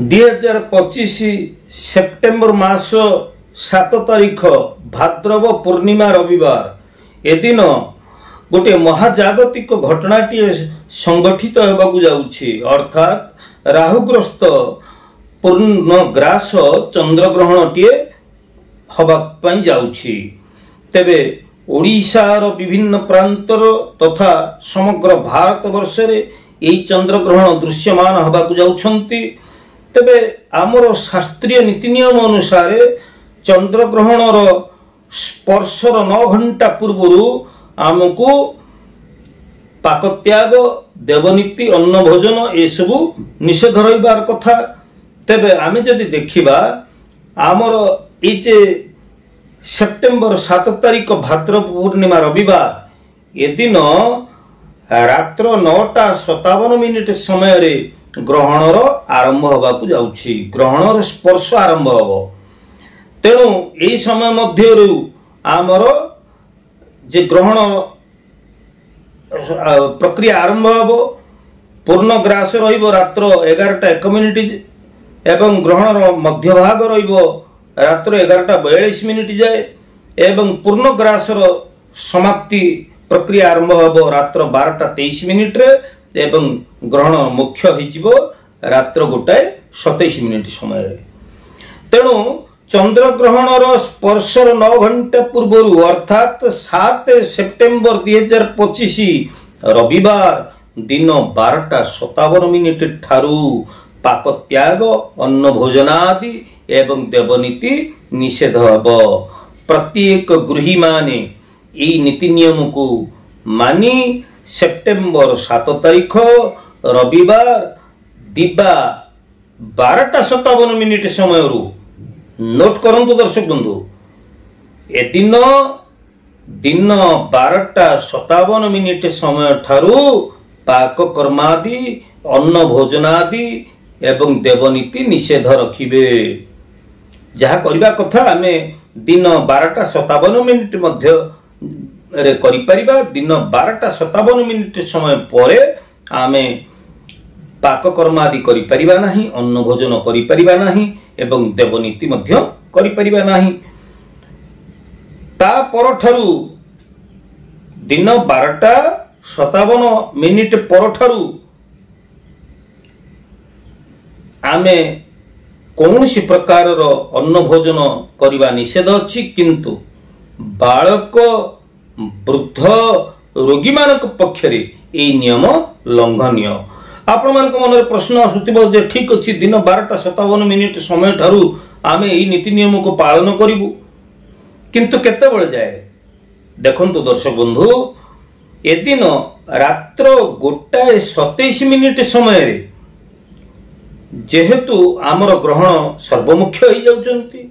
2025 September मास 7 तारीख भाद्रव पूर्णिमा रविवार एदिन गोटे महाजागतिक घटनाटी संगठित होगाकू जाउछि अर्थात राहुग्रस्त पूर्णग्रास चंद्रग्रहणटीए हवाक जाउछि। तेबे ओडिशार विभिन्न प्रांतर तथा समग्र भारत वर्ष रे एई चंद्रग्रहण दृश्यमान हवाकू जाउछंती। तेबे आमर शास्त्रीय नीति नियम अनुसार चंद्रग्रहणर स्पर्शर 9 घंटा पूर्व आमको पाकत्याग देवनीति अन्न भोजन ए सबु निषेध रहिबार कथा। तेबे आमे जदि देखिबा आमर ए जे सेप्टेम्बर 7 तारीख भाद्रव पूर्णिमा रविवार ए दिन रात्र 9:57 समय रे ग्रहणर आरंभ होगाकू जाउछि। ग्रहणर स्पर्श आरंभ होबो। तेणु एई समय मध्यरु आमर जे ग्रहण प्रक्रिया आरंभ होबो। पूर्णग्रास रहिबो रात्र 11:01 एवं ग्रहणर मध्य भाग रहिबो रात्र 11:42 जाए एवं पूर्णग्रासर समाप्ति प्रक्रिया आरंभ होबो रात्र 12:23 रे एवं ग्रहण मुख्य होइजिबो रात्र 1:27 समय रे। तेणु चंद्रग्रहणर स्पर्शर 9 घंटा पूर्व अर्थात 7 सेप्टेम्बर 2025 रविवार दिन 12:57 ठारू पाकत्याग अन्न भोजनादि एवं देवनीति निषेध हब। प्रत्येक गृही माने ई नीति नियम को मानी सेप्टेम्बर 7 तारीख रविवार दिबा 12:57 समय नोट करंतु दर्शक बंधु ए दिन 12:57 समय ठारू पाक कर्मादि अन्न भोजनादि एवं देवनीति निषेध रखिबे। जहा करबा कथा आमे दिन 12:57 मध्य रे करि परिबा। दिन 12:57 समय परे आमे पाक कर्मादि करि परिबा नाही, अन्न भोजन करि परिबा नाही एवं देवनीति मध्य करि परिबा नाही। ता परठारु दिन 12:57 परठारु आमे कौनसी प्रकार अन्न भोजन करबा निषेध अछि। किंतु बालक वृद्ध रोगी मानक पक्षरे ए नियम लंघनीय। आपण मानक मन प्रश्न आसुतिबो जे ठीक अछि दिन 12:57 समय ठारू आमे ए नीति नियम को पालन करिवु, किंतु केते बेले जाए देखंतु दर्शक बंधु ए दिन रात्र 1:27 समय रे जेहेतु आमर ग्रहण सर्वमुख्य हो जाउचंती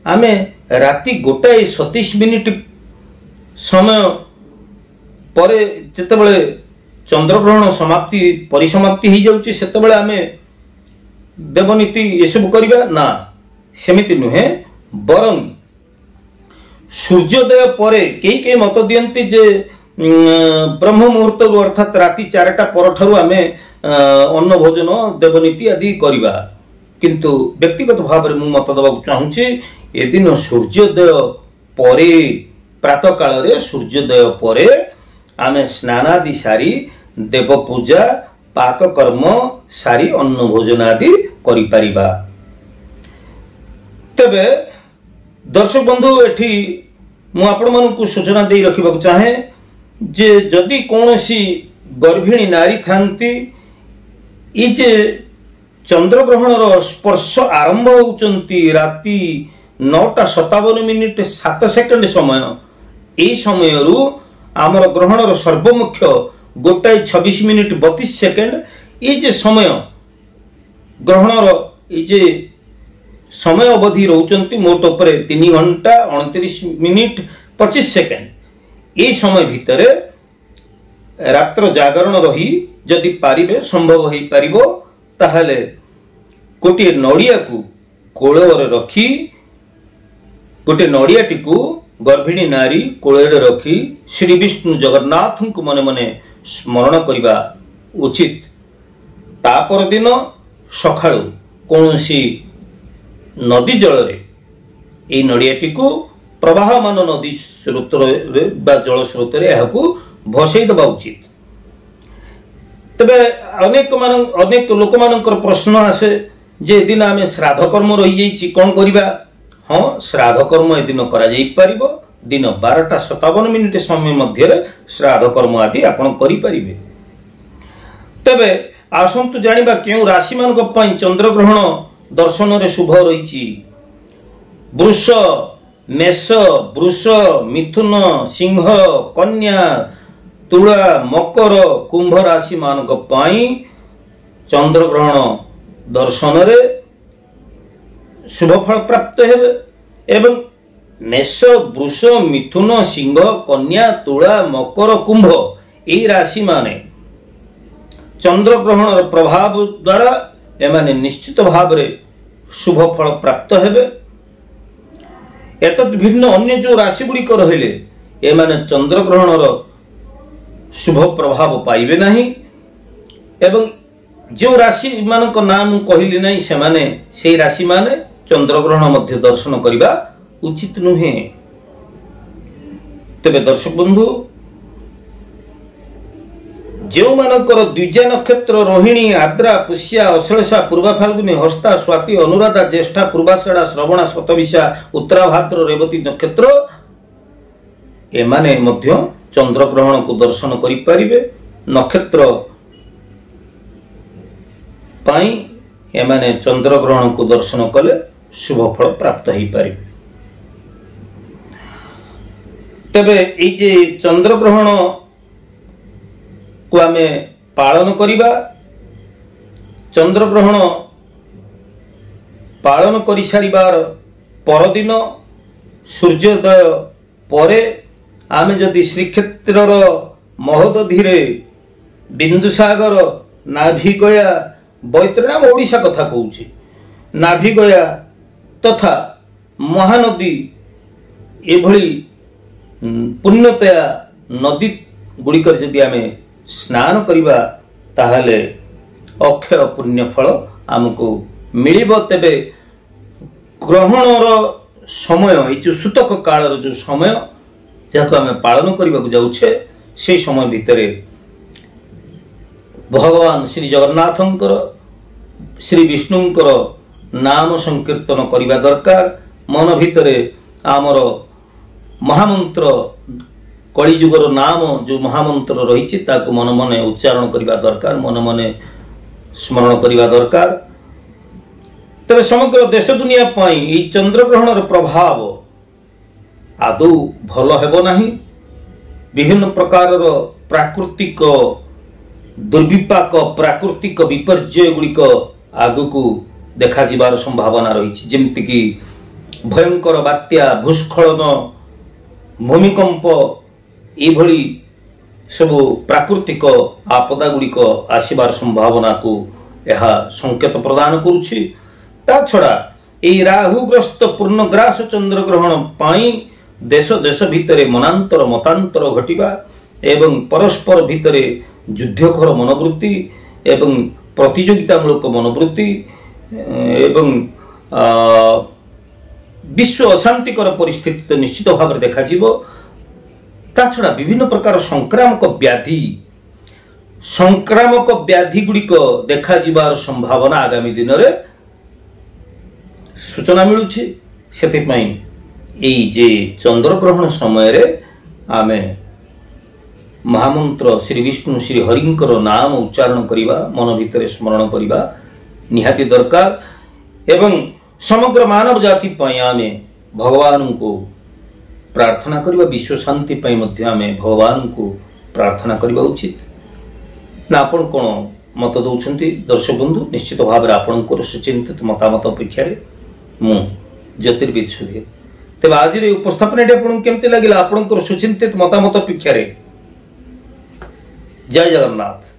आमे राति 1:27 समय परे जेतेबेले चंद्रग्रहण समाप्ति परिसमाप्ति हो जाउची सेतेबेले आमे देवनीति ए सब करिबा ना, सेमिति नुहे। बरं सूर्योदय परे केई मत दियंती जे ब्रह्म मुहूर्त अर्थात राति 4टा परठारु आमे अन्न भोजन देवनीति आदि करिबा। किंतु व्यक्तिगत भाव में मत दबाक चाहूँगी ए दिन सूर्योदय परे प्रातः काल रे सूर्योदय परे आमे स्नानादि सारी देव पूजा पाक कर्म सारी अन्न भोजन आदि करि परिबा। तबे दर्शक बंधु एठी मु आपण मानकु सूचना दे रखिबाक चाहे जे जदि कोनोसी गर्भिणी नारी थांती ई जे चंद्रग्रहणर स्पर्श आरंभ होउचंती राति 9:57 7 सेकंड समय ए समयरु आमर ग्रहणर सर्वमुख्य 1:26 32 सेकंड ए जे समय ग्रहणर ए जे समय अवधि रहउचंती मोट उपरे 3 घंटा 29 मिनिट 25 सेकंड ए समय भितरे रात्र जागरण रही जदि पारिबे संभव होई पारिबो ताहले गोटे नड़िया को कोଳରେ रखी गोटे नड़ियाटी को गर्भिणी नारी कोଳରେ रखी श्री विष्णु जगन्नाथ को मने मने स्मरण करिबा उचित। ता पर दिन सकाळु कौनसी नदी जल नड़ियाटी को प्रवाहमान नदी स्रोत जल स्रोत भसई दबा उचित। तबे अनेक लोक मानकर प्रश्न आसे जे दिन आम श्राद्ध कर्म रही जाइए कौन करवा। हाँ, श्राद्ध कर्म एदिन करा जाई परिबो। दिन 12:57 समय मध्य श्राद्ध कर्म आदि आपण करि परिबे। तबे आसंतु जानिबा केउ राशि मानक पई चंद्रग्रहण दर्शन रे शुभ रही। वृष, मेष, वृष, मिथुन, सिंह, कन्या, तुला, मकर, कुंभ राशि मानक पई चंद्रग्रहण दर्शन रे शुभ फल प्राप्त हेबे। एवं मेष, वृष, मिथुन, सिंह, कन्या, तुला, मकर, कुंभ यही राशि माने चंद्रग्रहण प्रभाव द्वारा एमाने निश्चित भाव रे शुभ फल प्राप्त हेबे। एतद भिन्न अन्य जो राशि गुड़िक रहिले एमाने चंद्रग्रहण शुभ प्रभाव पाइबे नहीं। एवं जो राशि मानक नाम कहली नहीं सेमाने से राशि माने चंद्रग्रहण मध्य दर्शन करने उचित नुहे। तेबे दर्शक बंधु, जो मानकर द्विजा नक्षत्र रोहिणी, आद्रा, पुष्या, अश्लेषा, पूर्वा फाल्गुनी, हस्ता, स्वाति, अनुराधा, ज्येष्ठा, पूर्वाषाढ़ा, श्रवणा, शतभिषा, उत्तरा भाद्र, रेवती नक्षत्र एमाने मध्य चंद्रग्रहण को दर्शन करि परिबे। नक्षत्र पाई एमाने चंद्रग्रहण को दर्शन कले शुभ फल प्राप्त हो पारे। तबे ये जे चंद्रग्रहण को आमे पालन करिबा, चंद्रग्रहण पालन करि सारिबार परदिन सूर्योदय परे आमे जदि श्रीक्षेत्रर महोदधीरे बिंदुसागर, नाभिगया, बैतरणी ओडिशा कथा कहूची, नाभिगया तथा महानदी एभली पुण्यतया नदी गुड़िकर जदि आमे स्नान करिबा ताहले अक्षय पुण्य फल आमको मिलिबो। तेबे ग्रहणर समय ये जो सूतक कालर जो समय जहाँ आम पालन करने जाऊे से समय भितरे भगवान श्री जगन्नाथंकर, श्री विष्णुंकर नाम संकीर्तन करने दरकार। मन भितरे आमर महामंत्र कलिजुगर नाम जो महामंत्र रही मन मन उच्चारण करने दरकार, मन मन स्मरण करने दरकार। तबे समग्र देश दुनिया पाई चंद्रग्रहण प्रभाव आदौ भल हेबो नाही। विभिन्न प्रकार प्राकृतिक दुर्विपाक, प्राकृतिक विपर्यय गुड़िक आगु देखा जिबार संभावना रही, जेमति कि भयंकर बात्या, भूस्खलन, भूमिकंप एभली सबु प्राकृतिक आपदा गुड़िक आसिबार संभावना को यह संकेत प्रदान करुछि। ता छड़ा एई राहुग्रस्त पूर्णग्रास चंद्रग्रहण पाई देश देश भितरे मनांतर मतांतर घटिबा एवं परस्पर भितरे युद्धखोर मनोवृत्ति एवं प्रतियोगितामूलक मनोवृत्ति एवं विश्व अशांतिकर परिस्थिति तो निश्चित भाव में देखा जीवो। ता छड़ा विभिन्न प्रकार संक्रामक व्याधि गुड़िक देखा जिबार संभावना आगामी दिन रे सूचना मिलुछि। सेतिपई एई जे चंद्रग्रहण समय रे आमे महामंत्र श्री विष्णु श्री हरिंकर नाम उच्चारण करिबा, मन भितरे स्मरण करिबा निहाती दरकार। एवं समग्र मानव जाति पई आमे भगवान को प्रार्थना करिबा, विश्व शांति पई मध्य आमे भगवान को प्रार्थना करिबा उचित ना। आपण कोन मत दउछंती दर्शक बंधु? निश्चित भाव रे आपनकर सुचिंतित मतामत अपेक्षा रे मु ज्योतिर्विद सुधीर। तेबे आज रे उपस्थापन आपन केमते लागिला? आपनकर सुचिंतित मतामत अपेक्षा रे जय जगन्नाथ।